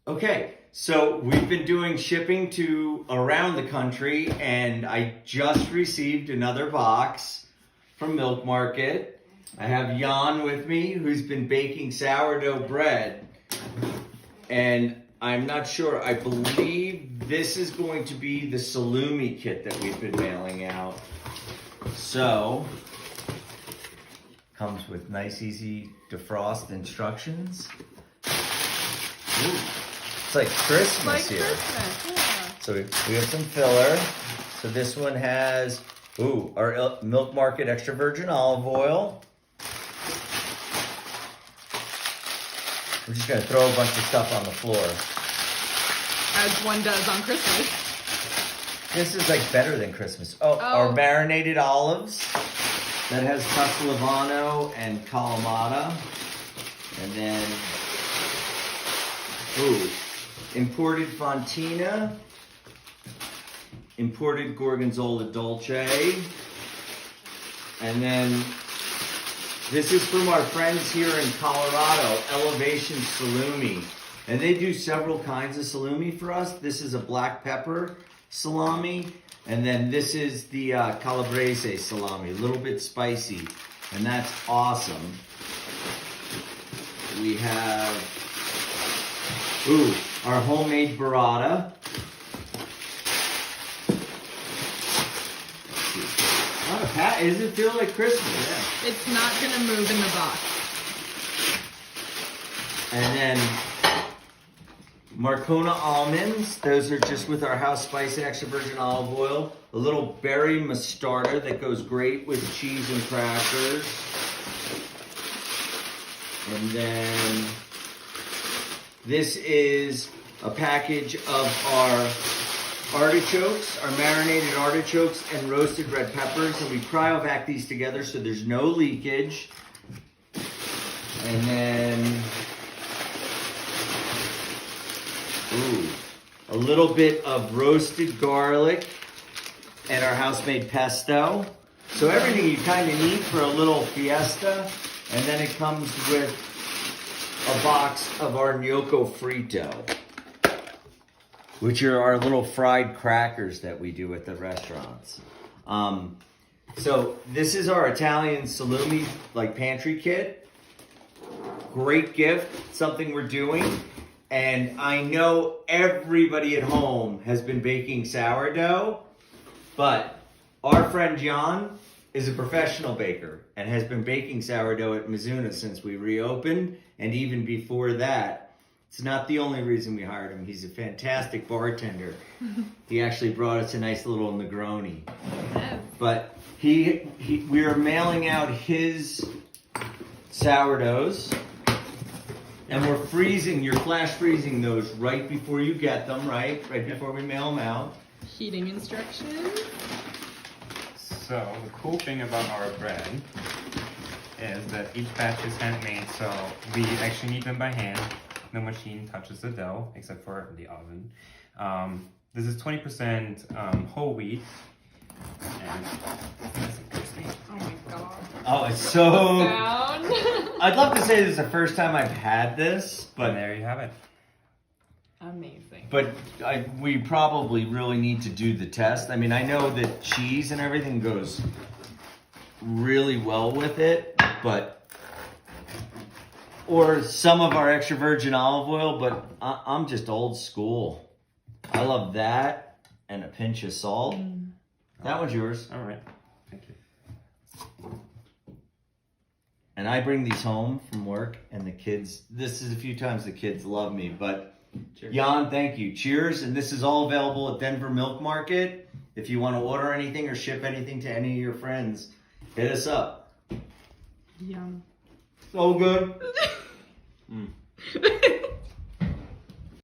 Okay, so we've been doing shipping to around the country, and I just received another box from Milk Market. I have Jan with me, who's been baking sourdough bread, and I'm not sure, I believe this is going to be the Salumi kit that we've been mailing out. So, comes with nice, easy defrost instructions. Ooh. It's like Christmas here. Christmas, yeah. So we have some filler. So this one has, our Milk Market extra virgin olive oil. We're just gonna throw a bunch of stuff on the floor. As one does on Christmas. This is like better than Christmas. Our marinated olives. That has Castellano and Kalamata. And then, imported Fontina, imported Gorgonzola Dolce, and then this is from our friends here in Colorado, Elevation Salumi, and they do several kinds of salumi for us. This is a black pepper salami, and then this is the calabrese salami, a little bit spicy, and that's awesome. We have our homemade burrata. Not a pat. Does it feel like Christmas? Yeah. It's not gonna move in the box. And then Marcona almonds. Those are just with our house spice extra virgin olive oil. A little berry mostarda that goes great with cheese and crackers. And then this is a package of our artichokes, our marinated artichokes and roasted red peppers, and we cryovac these together so there's no leakage. And then, a little bit of roasted garlic and our house-made pesto. So everything you kind of need for a little fiesta, and then it comes with a box of our Gnocco fritto, which are our little fried crackers that we do at the restaurants. So this is our Italian Salumi pantry kit. Great gift, something we're doing. And I know everybody at home has been baking sourdough, but our friend John is a professional baker and has been baking sourdough at Mizuna since we reopened, and even before that. It's not the only reason we hired him. He's a fantastic bartender. He actually brought us a nice little Negroni. Yes. But we are mailing out his sourdoughs, and you're flash freezing those right before you get them, right? Right before we mail them out. Heating instructions. So the cool thing about our bread is that each batch is handmade, so we actually knead them by hand. No machine touches the dough except for the oven. This is 20% whole wheat, and Oh my god. Oh, it's so... Sound. I'd love to say this is the first time I've had this, but there you have it. Amazing. But we probably really need to do the test. I mean, I know that cheese and everything goes really well with it, or some of our extra virgin olive oil, but I'm just old school. I love that and a pinch of salt. That one's yours. All right. Thank you. And I bring these home from work, and the kids, this is a few times the kids love me, but Cheers. Jan, thank you. Cheers. And this is all available at Denver Milk Market. If you want to order anything or ship anything to any of your friends, hit us up. Yum. So good.